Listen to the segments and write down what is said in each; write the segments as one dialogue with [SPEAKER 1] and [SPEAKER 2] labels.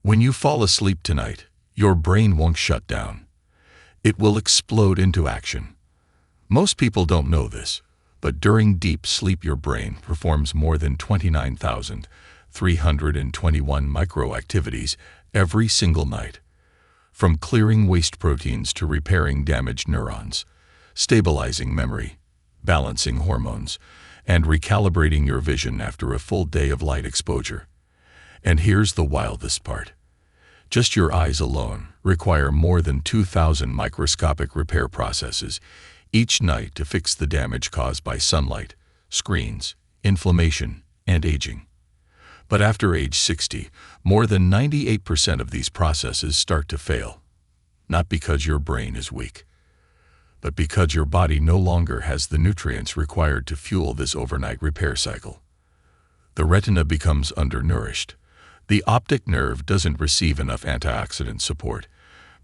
[SPEAKER 1] When you fall asleep tonight, your brain won't shut down. It will explode into action. Most people don't know this, but during deep sleep your brain performs more than 29,321 microactivities every single night. From clearing waste proteins to repairing damaged neurons, stabilizing memory, balancing hormones, and recalibrating your vision after a full day of light exposure. And here's the wildest part. Just your eyes alone require more than 2,000 microscopic repair processes each night to fix the damage caused by sunlight, screens, inflammation, and aging. But after age 60, more than 98% of these processes start to fail. Not because your brain is weak, but because your body no longer has the nutrients required to fuel this overnight repair cycle. The retina becomes undernourished. The optic nerve doesn't receive enough antioxidant support.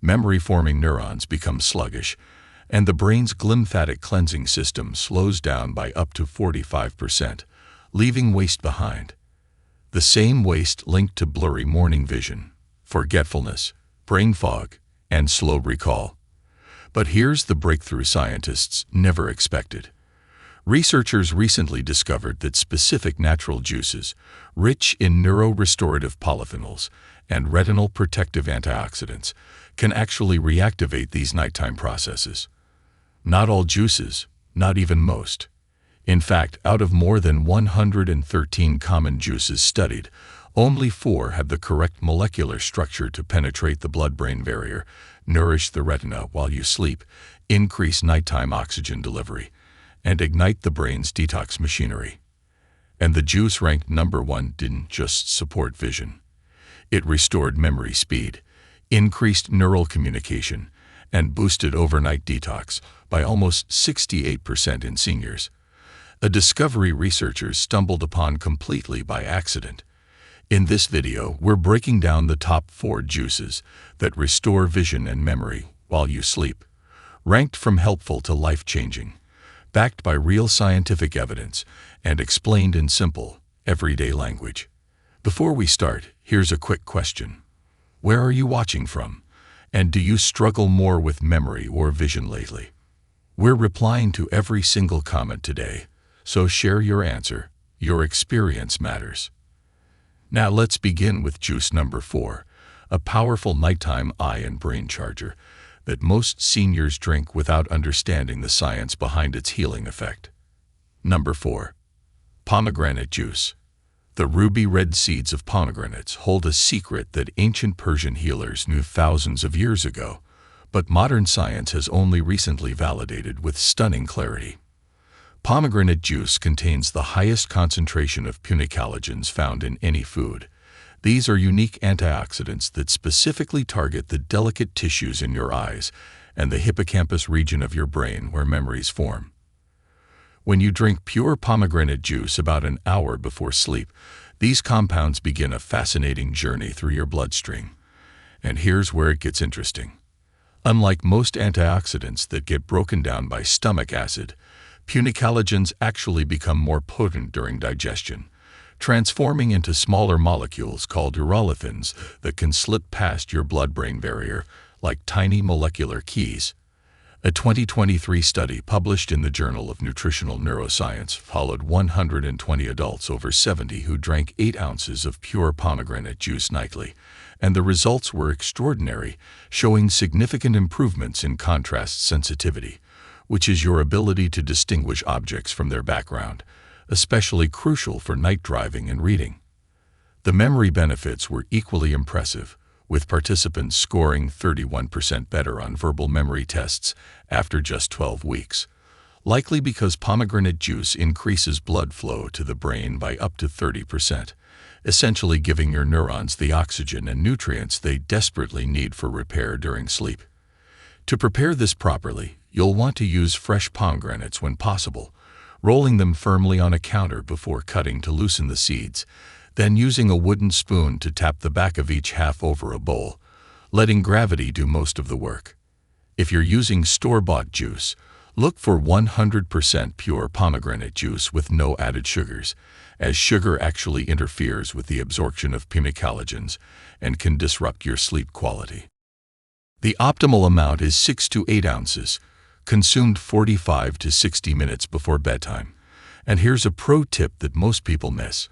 [SPEAKER 1] Memory-forming neurons become sluggish, and the brain's glymphatic cleansing system slows down by up to 45%, leaving waste behind. The same waste linked to blurry morning vision, forgetfulness, brain fog, and slow recall. But here's the breakthrough scientists never expected. Researchers recently discovered that specific natural juices, rich in neurorestorative polyphenols and retinal protective antioxidants, can actually reactivate these nighttime processes. Not all juices, not even most. In fact, out of more than 113 common juices studied, only 4 have the correct molecular structure to penetrate the blood-brain barrier, nourish the retina while you sleep, increase nighttime oxygen delivery, and ignite the brain's detox machinery. And the juice ranked number 1 didn't just support vision. It restored memory speed, increased neural communication, and boosted overnight detox by almost 68% in seniors. A discovery researchers stumbled upon completely by accident. In this video, we're breaking down the top 4 juices that restore vision and memory while you sleep, ranked from helpful to life-changing, backed by real scientific evidence, and explained in simple, everyday language. Before we start, here's a quick question. Where are you watching from? And do you struggle more with memory or vision lately? We're replying to every single comment today, so share your answer. Your experience matters. Now let's begin with juice number 4, a powerful nighttime eye and brain charger that most seniors drink without understanding the science behind its healing effect. Number 4. Pomegranate juice. The ruby red seeds of pomegranates hold a secret that ancient Persian healers knew thousands of years ago, but modern science has only recently validated with stunning clarity. Pomegranate juice contains the highest concentration of punicalagins found in any food. These are unique antioxidants that specifically target the delicate tissues in your eyes and the hippocampus region of your brain where memories form. When you drink pure pomegranate juice about an hour before sleep, these compounds begin a fascinating journey through your bloodstream. And here's where it gets interesting. Unlike most antioxidants that get broken down by stomach acid, punicalagins actually become more potent during digestion, transforming into smaller molecules called urolithins that can slip past your blood-brain barrier like tiny molecular keys. A 2023 study published in the Journal of Nutritional Neuroscience followed 120 adults over 70 who drank 8 ounces of pure pomegranate juice nightly, and the results were extraordinary, showing significant improvements in contrast sensitivity, which is your ability to distinguish objects from their background, especially crucial for night driving and reading. The memory benefits were equally impressive, with participants scoring 31% better on verbal memory tests after just 12 weeks, likely because pomegranate juice increases blood flow to the brain by up to 30%, essentially giving your neurons the oxygen and nutrients they desperately need for repair during sleep. To prepare this properly, you'll want to use fresh pomegranates when possible, rolling them firmly on a counter before cutting to loosen the seeds, then using a wooden spoon to tap the back of each half over a bowl, letting gravity do most of the work. If you're using store-bought juice, Look for 100% pure pomegranate juice with no added sugars, as sugar actually interferes with the absorption of pimecollagens and can disrupt your sleep quality. The optimal amount is 6 to 8 ounces, consumed 45 to 60 minutes before bedtime. And here's a pro tip that most people miss.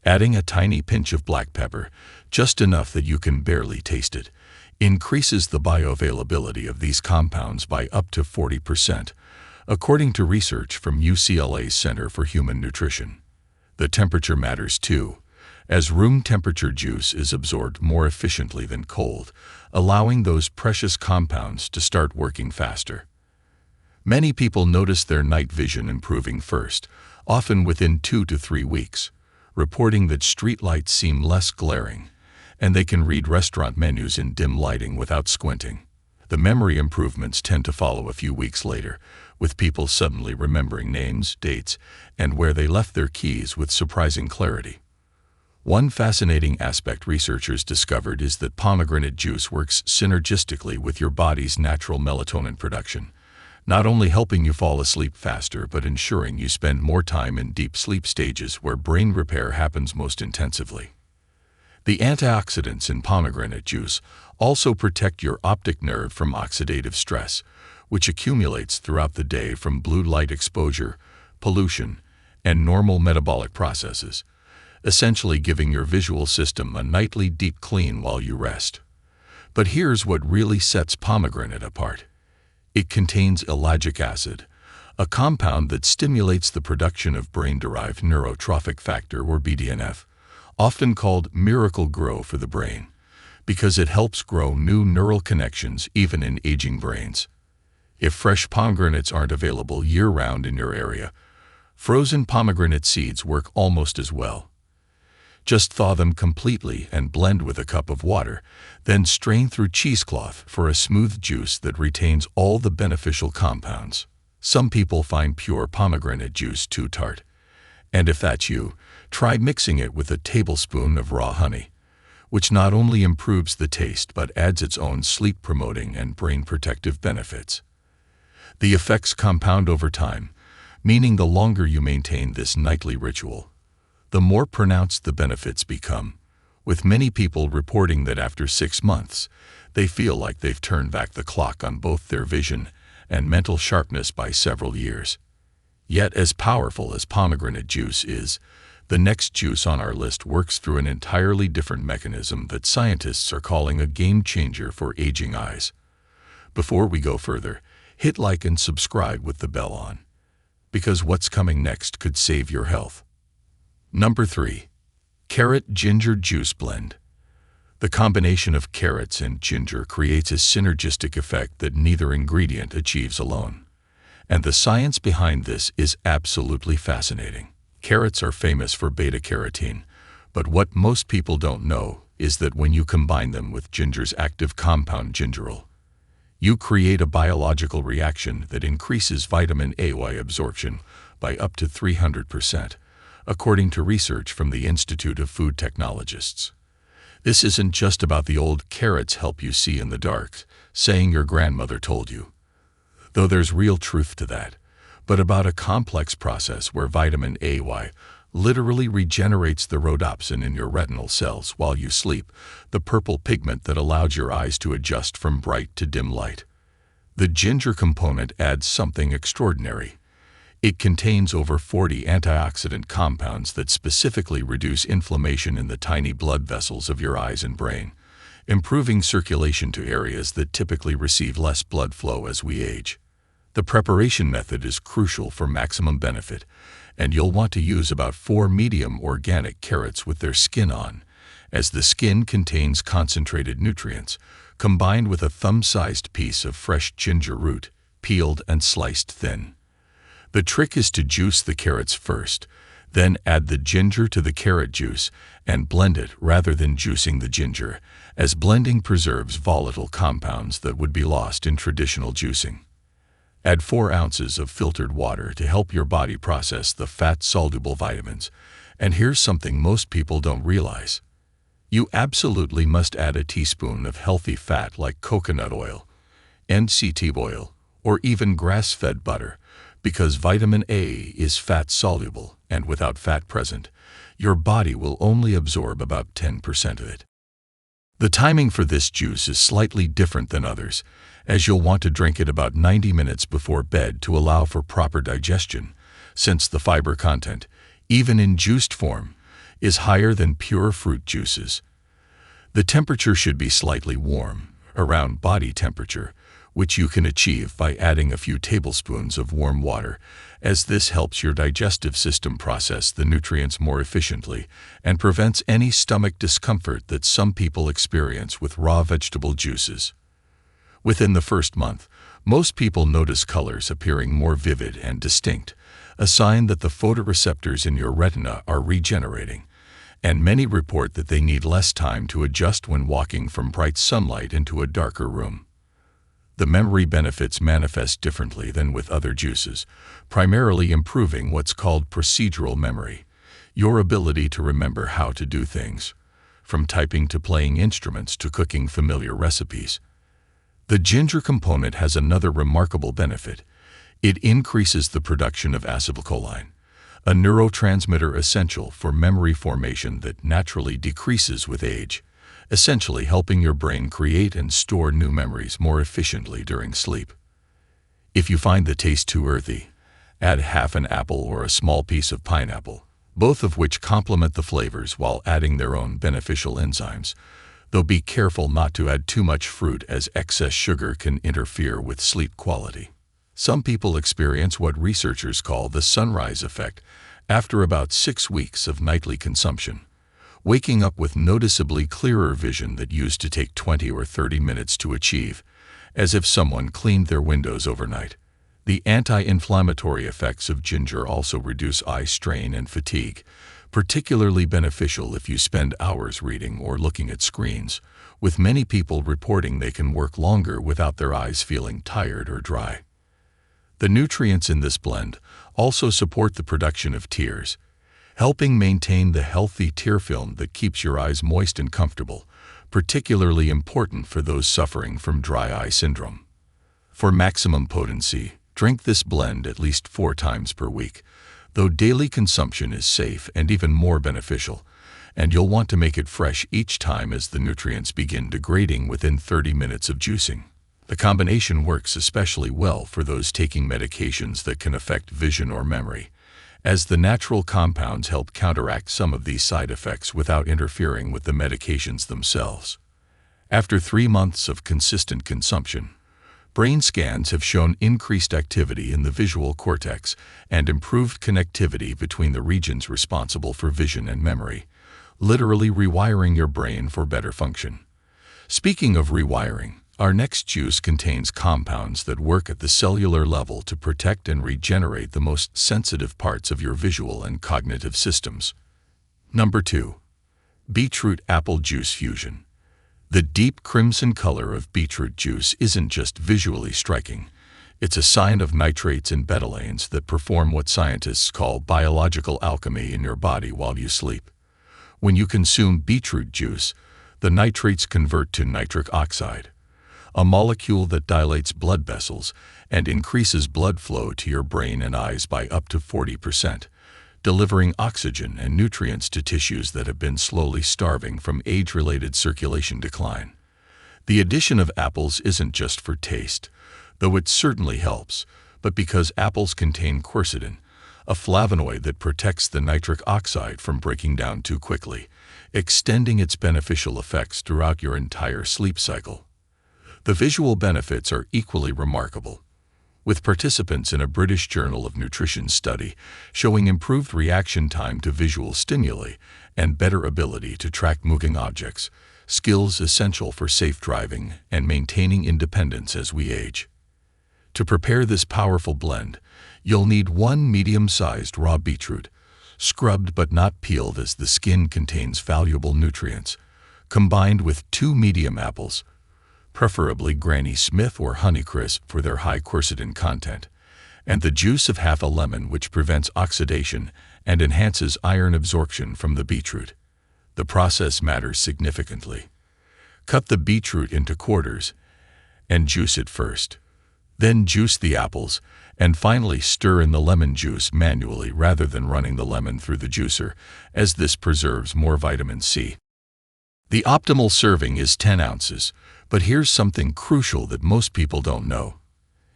[SPEAKER 1] Adding a tiny pinch of black pepper, just enough that you can barely taste it, increases the bioavailability of these compounds by up to 40%, according to research from UCLA's Center for Human Nutrition. The temperature matters too, as room temperature juice is absorbed more efficiently than cold, allowing those precious compounds to start working faster. Many people notice their night vision improving first, often within 2 to 3 weeks, reporting that street lights seem less glaring, and they can read restaurant menus in dim lighting without squinting. The memory improvements tend to follow a few weeks later, with people suddenly remembering names, dates, and where they left their keys with surprising clarity. One fascinating aspect researchers discovered is that pomegranate juice works synergistically with your body's natural melatonin production, not only helping you fall asleep faster but ensuring you spend more time in deep sleep stages where brain repair happens most intensively. The antioxidants in pomegranate juice also protect your optic nerve from oxidative stress, which accumulates throughout the day from blue light exposure, pollution, and normal metabolic processes, essentially giving your visual system a nightly deep clean while you rest. But here's what really sets pomegranate apart. It contains ellagic acid, a compound that stimulates the production of brain-derived neurotrophic factor or BDNF, often called miracle grow for the brain, because it helps grow new neural connections even in aging brains. If fresh pomegranates aren't available year-round in your area, frozen pomegranate seeds work almost as well. Just thaw them completely and blend with a cup of water, then strain through cheesecloth for a smooth juice that retains all the beneficial compounds. Some people find pure pomegranate juice too tart, and if that's you, try mixing it with a tablespoon of raw honey, which not only improves the taste but adds its own sleep-promoting and brain-protective benefits. The effects compound over time, meaning the longer you maintain this nightly ritual, the more pronounced the benefits become, with many people reporting that after 6 months, they feel like they've turned back the clock on both their vision and mental sharpness by several years. Yet, as powerful as pomegranate juice is, the next juice on our list works through an entirely different mechanism that scientists are calling a game changer for aging eyes. Before we go further, hit like and subscribe with the bell on, because what's coming next could save your health. Number 3. Carrot Ginger Juice Blend. The combination of carrots and ginger creates a synergistic effect that neither ingredient achieves alone. And the science behind this is absolutely fascinating. Carrots are famous for beta-carotene, but what most people don't know is that when you combine them with ginger's active compound gingerol, you create a biological reaction that increases vitamin A absorption by up to 300%. According to research from the Institute of Food Technologists. This isn't just about the old carrots help you see in the dark, saying your grandmother told you, though there's real truth to that, but about a complex process where vitamin A literally regenerates the rhodopsin in your retinal cells while you sleep, the purple pigment that allowed your eyes to adjust from bright to dim light. The ginger component adds something extraordinary. It contains over 40 antioxidant compounds that specifically reduce inflammation in the tiny blood vessels of your eyes and brain, improving circulation to areas that typically receive less blood flow as we age. The preparation method is crucial for maximum benefit, and you'll want to use about 4 medium organic carrots with their skin on, as the skin contains concentrated nutrients, combined with a thumb-sized piece of fresh ginger root, peeled and sliced thin. The trick is to juice the carrots first, then add the ginger to the carrot juice and blend it rather than juicing the ginger, as blending preserves volatile compounds that would be lost in traditional juicing. Add 4 ounces of filtered water to help your body process the fat-soluble vitamins, and here's something most people don't realize. You absolutely must add a teaspoon of healthy fat like coconut oil, MCT oil, or even grass-fed butter, because vitamin A is fat-soluble, and without fat present, your body will only absorb about 10% of it. The timing for this juice is slightly different than others, as you'll want to drink it about 90 minutes before bed to allow for proper digestion, since the fiber content, even in juiced form, is higher than pure fruit juices. The temperature should be slightly warm, around body temperature, which you can achieve by adding a few tablespoons of warm water, as this helps your digestive system process the nutrients more efficiently and prevents any stomach discomfort that some people experience with raw vegetable juices. Within the first month, most people notice colors appearing more vivid and distinct, a sign that the photoreceptors in your retina are regenerating, and many report that they need less time to adjust when walking from bright sunlight into a darker room. The memory benefits manifest differently than with other juices, primarily improving what's called procedural memory, your ability to remember how to do things, from typing to playing instruments to cooking familiar recipes. The ginger component has another remarkable benefit. It increases the production of acetylcholine, a neurotransmitter essential for memory formation that naturally decreases with age, essentially helping your brain create and store new memories more efficiently during sleep. If you find the taste too earthy, add half an apple or a small piece of pineapple, both of which complement the flavors while adding their own beneficial enzymes, though be careful not to add too much fruit as excess sugar can interfere with sleep quality. Some people experience what researchers call the sunrise effect after about 6 weeks of nightly consumption, waking up with noticeably clearer vision that used to take 20 or 30 minutes to achieve, as if someone cleaned their windows overnight. The anti-inflammatory effects of ginger also reduce eye strain and fatigue, particularly beneficial if you spend hours reading or looking at screens, with many people reporting they can work longer without their eyes feeling tired or dry. The nutrients in this blend also support the production of tears, helping maintain the healthy tear film that keeps your eyes moist and comfortable, particularly important for those suffering from dry eye syndrome. For maximum potency, drink this blend at least 4 times per week, though daily consumption is safe and even more beneficial, and you'll want to make it fresh each time as the nutrients begin degrading within 30 minutes of juicing. The combination works especially well for those taking medications that can affect vision or memory, as the natural compounds help counteract some of these side effects without interfering with the medications themselves. After 3 months of consistent consumption, brain scans have shown increased activity in the visual cortex and improved connectivity between the regions responsible for vision and memory, literally rewiring your brain for better function. Speaking of rewiring, our next juice contains compounds that work at the cellular level to protect and regenerate the most sensitive parts of your visual and cognitive systems. Number 2. Beetroot Apple Juice Fusion. The deep crimson color of beetroot juice isn't just visually striking. It's a sign of nitrates and betalains that perform what scientists call biological alchemy in your body while you sleep. When you consume beetroot juice, the nitrates convert to nitric oxide, a molecule that dilates blood vessels and increases blood flow to your brain and eyes by up to 40%, delivering oxygen and nutrients to tissues that have been slowly starving from age-related circulation decline. The addition of apples isn't just for taste, though it certainly helps, but because apples contain quercetin, a flavonoid that protects the nitric oxide from breaking down too quickly, extending its beneficial effects throughout your entire sleep cycle. The visual benefits are equally remarkable, with participants in a British Journal of Nutrition study showing improved reaction time to visual stimuli and better ability to track moving objects, skills essential for safe driving and maintaining independence as we age. To prepare this powerful blend, you'll need 1 medium-sized raw beetroot, scrubbed but not peeled as the skin contains valuable nutrients, combined with 2 medium apples, preferably Granny Smith or Honeycrisp for their high quercetin content, and the juice of half a lemon, which prevents oxidation and enhances iron absorption from the beetroot. The process matters significantly. Cut the beetroot into quarters and juice it first. Then juice the apples, and finally stir in the lemon juice manually rather than running the lemon through the juicer, as this preserves more vitamin C. The optimal serving is 10 ounces, but here's something crucial that most people don't know.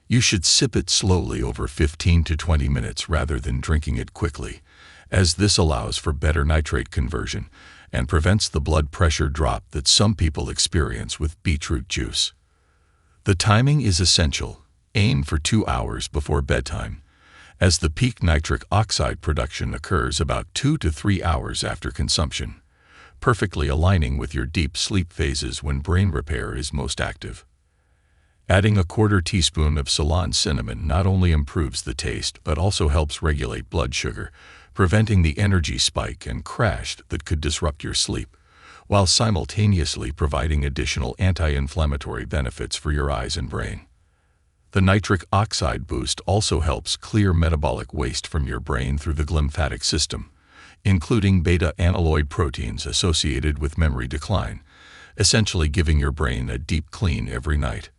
[SPEAKER 1] You should sip it slowly over 15 to 20 minutes rather than drinking it quickly, as this allows for better nitrate conversion and prevents the blood pressure drop that some people experience with beetroot juice. The timing is essential. Aim for 2 hours before bedtime, as the peak nitric oxide production occurs about 2 to 3 hours after consumption, perfectly aligning with your deep sleep phases when brain repair is most active. Adding a quarter teaspoon of Ceylon cinnamon not only improves the taste but also helps regulate blood sugar, preventing the energy spike and crash that could disrupt your sleep, while simultaneously providing additional anti-inflammatory benefits for your eyes and brain. The nitric oxide boost also helps clear metabolic waste from your brain through the glymphatic system, including beta-amyloid proteins associated with memory decline, essentially giving your brain a deep clean every night.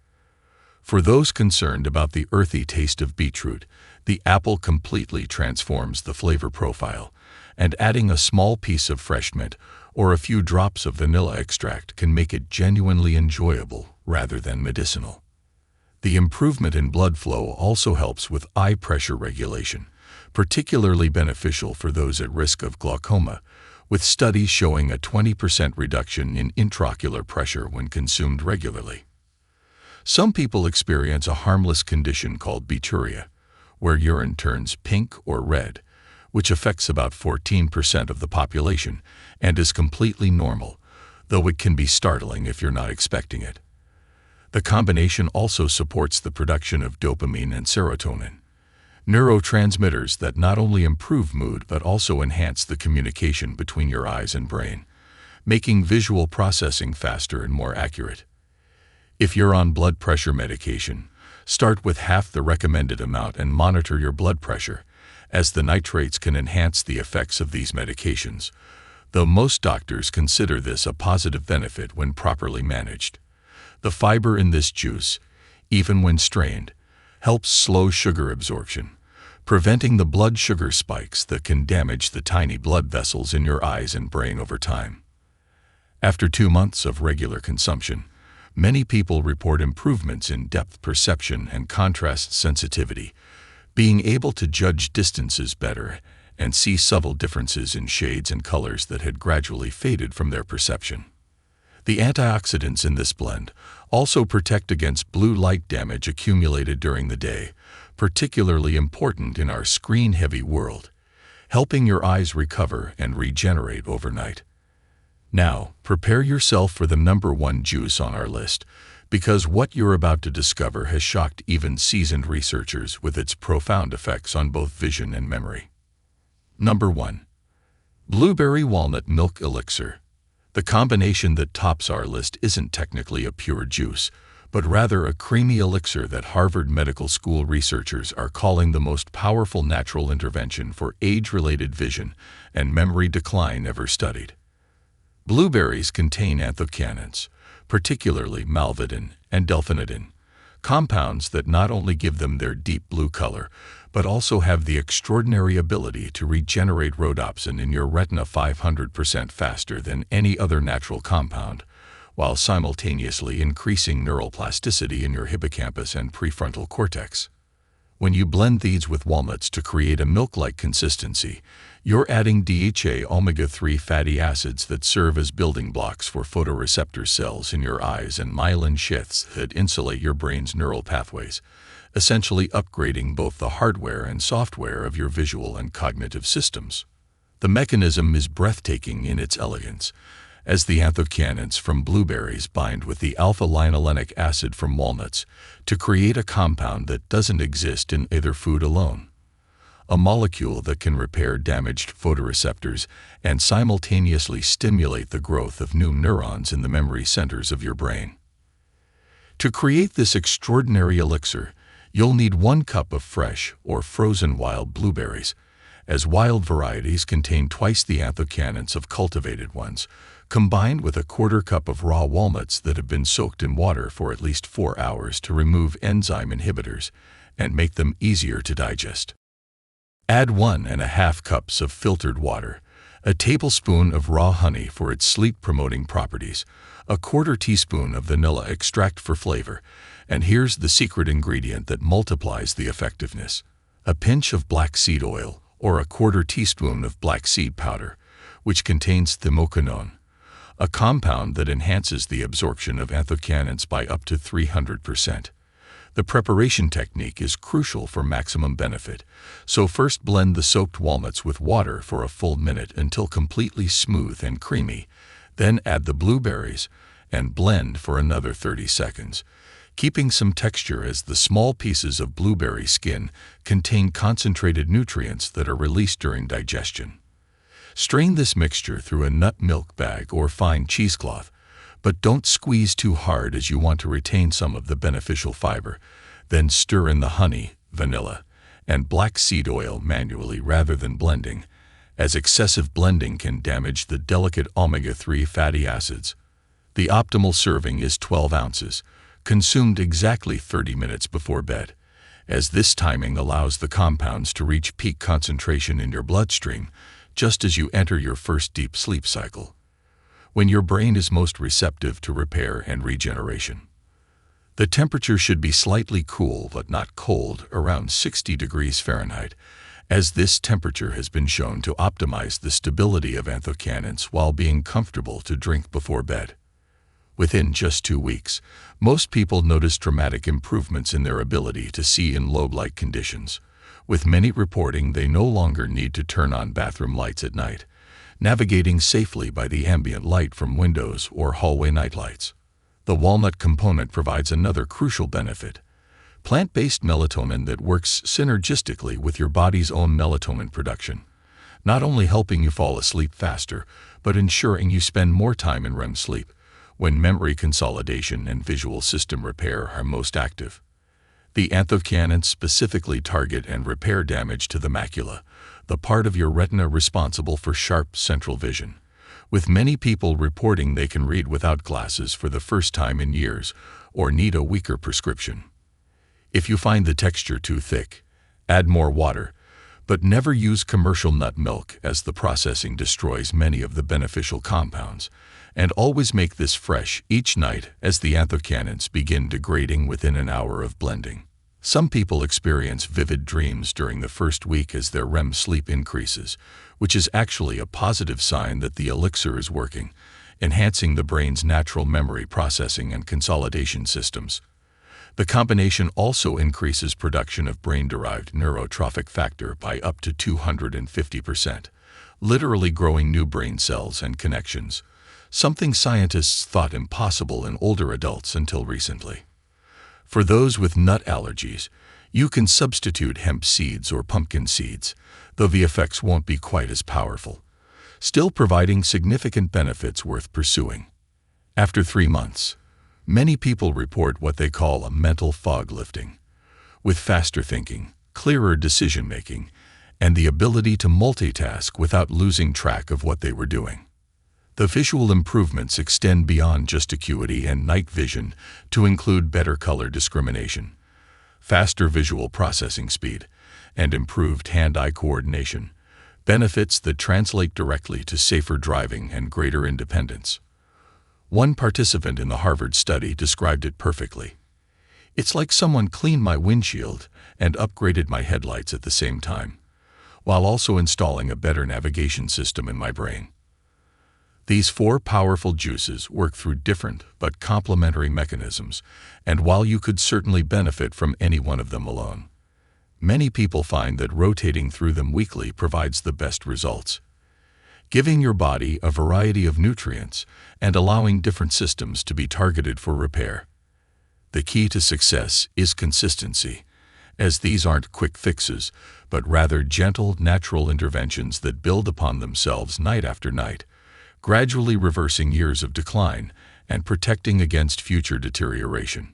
[SPEAKER 1] For those concerned about the earthy taste of beetroot, the apple completely transforms the flavor profile, and adding a small piece of fresh mint or a few drops of vanilla extract can make it genuinely enjoyable rather than medicinal. The improvement in blood flow also helps with eye pressure regulation, particularly beneficial for those at risk of glaucoma, with studies showing a 20% reduction in intraocular pressure when consumed regularly. Some people experience a harmless condition called beeturia, where urine turns pink or red, which affects about 14% of the population and is completely normal, though it can be startling if you're not expecting it. The combination also supports the production of dopamine and serotonin, neurotransmitters that not only improve mood but also enhance the communication between your eyes and brain, making visual processing faster and more accurate. If you're on blood pressure medication, start with half the recommended amount and monitor your blood pressure, as the nitrates can enhance the effects of these medications, though most doctors consider this a positive benefit when properly managed. The fiber in this juice, even when strained, helps slow sugar absorption, preventing the blood sugar spikes that can damage the tiny blood vessels in your eyes and brain over time. After 2 months of regular consumption, many people report improvements in depth perception and contrast sensitivity, being able to judge distances better and see subtle differences in shades and colors that had gradually faded from their perception. The antioxidants in this blend also protect against blue light damage accumulated during the day, particularly important in our screen-heavy world, helping your eyes recover and regenerate overnight. Now, prepare yourself for the number 1 juice on our list, because what you're about to discover has shocked even seasoned researchers with its profound effects on both vision and memory. Number 1. Blueberry Walnut Milk Elixir. The combination that tops our list isn't technically a pure juice, but rather a creamy elixir that Harvard Medical School researchers are calling the most powerful natural intervention for age-related vision and memory decline ever studied. Blueberries contain anthocyanins, particularly malvidin and delphinidin, compounds that not only give them their deep blue color, but also have the extraordinary ability to regenerate rhodopsin in your retina 500% faster than any other natural compound, while simultaneously increasing neural plasticity in your hippocampus and prefrontal cortex. When you blend these with walnuts to create a milk-like consistency, you're adding DHA omega-3 fatty acids that serve as building blocks for photoreceptor cells in your eyes and myelin sheaths that insulate your brain's neural pathways, essentially upgrading both the hardware and software of your visual and cognitive systems. The mechanism is breathtaking in its elegance, as the anthocyanins from blueberries bind with the alpha-linolenic acid from walnuts to create a compound that doesn't exist in either food alone. A molecule that can repair damaged photoreceptors and simultaneously stimulate the growth of new neurons in the memory centers of your brain. To create this extraordinary elixir, you'll need 1 cup of fresh or frozen wild blueberries, as wild varieties contain twice the anthocyanins of cultivated ones, combined with a quarter cup of raw walnuts that have been soaked in water for at least 4 hours to remove enzyme inhibitors and make them easier to digest. Add 1½ cups of filtered water, a tablespoon of raw honey for its sleep-promoting properties, a quarter teaspoon of vanilla extract for flavor, and here's the secret ingredient that multiplies the effectiveness: a pinch of black seed oil, or a quarter teaspoon of black seed powder, which contains thymoquinone, a compound that enhances the absorption of anthocyanins by up to 300%. The preparation technique is crucial for maximum benefit, so first blend the soaked walnuts with water for a full minute until completely smooth and creamy, then add the blueberries and blend for another 30 seconds, keeping some texture as the small pieces of blueberry skin contain concentrated nutrients that are released during digestion. Strain this mixture through a nut milk bag or fine cheesecloth, but don't squeeze too hard as you want to retain some of the beneficial fiber. Then stir in the honey, vanilla, and black seed oil manually rather than blending, as excessive blending can damage the delicate omega-3 fatty acids. The optimal serving is 12 ounces, consumed exactly 30 minutes before bed, as this timing allows the compounds to reach peak concentration in your bloodstream just as you enter your first deep sleep cycle, when your brain is most receptive to repair and regeneration. The temperature should be slightly cool but not cold, around 60 degrees Fahrenheit, as this temperature has been shown to optimize the stability of anthocyanins while being comfortable to drink before bed. Within just 2 weeks, most people notice dramatic improvements in their ability to see in low light conditions, with many reporting they no longer need to turn on bathroom lights at night, navigating safely by the ambient light from windows or hallway nightlights. The walnut component provides another crucial benefit: plant-based melatonin that works synergistically with your body's own melatonin production, not only helping you fall asleep faster, but ensuring you spend more time in REM sleep, when memory consolidation and visual system repair are most active. The anthocyanins specifically target and repair damage to the macula, the part of your retina responsible for sharp central vision, with many people reporting they can read without glasses for the first time in years or need a weaker prescription. If you find the texture too thick, add more water, but never use commercial nut milk as the processing destroys many of the beneficial compounds, and always make this fresh each night as the anthocyanins begin degrading within an hour of blending. Some people experience vivid dreams during the first week as their REM sleep increases, which is actually a positive sign that the elixir is working, enhancing the brain's natural memory processing and consolidation systems. The combination also increases production of brain-derived neurotrophic factor by up to 250%, literally growing new brain cells and connections, something scientists thought impossible in older adults until recently. For those with nut allergies, you can substitute hemp seeds or pumpkin seeds, though the effects won't be quite as powerful, still providing significant benefits worth pursuing. After 3 months, many people report what they call a mental fog lifting, with faster thinking, clearer decision-making, and the ability to multitask without losing track of what they were doing. The visual improvements extend beyond just acuity and night vision to include better color discrimination, faster visual processing speed, and improved hand-eye coordination, benefits that translate directly to safer driving and greater independence. One participant in the Harvard study described it perfectly. "It's like someone cleaned my windshield and upgraded my headlights at the same time, while also installing a better navigation system in my brain." These 4 powerful juices work through different but complementary mechanisms, and while you could certainly benefit from any one of them alone, many people find that rotating through them weekly provides the best results, giving your body a variety of nutrients and allowing different systems to be targeted for repair. The key to success is consistency, as these aren't quick fixes, but rather gentle, natural interventions that build upon themselves night after night, gradually reversing years of decline and protecting against future deterioration.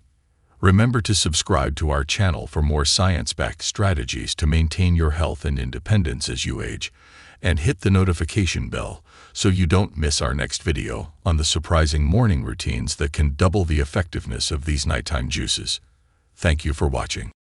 [SPEAKER 1] Remember to subscribe to our channel for more science-backed strategies to maintain your health and independence as you age, and hit the notification bell so you don't miss our next video on the surprising morning routines that can double the effectiveness of these nighttime juices. Thank you for watching.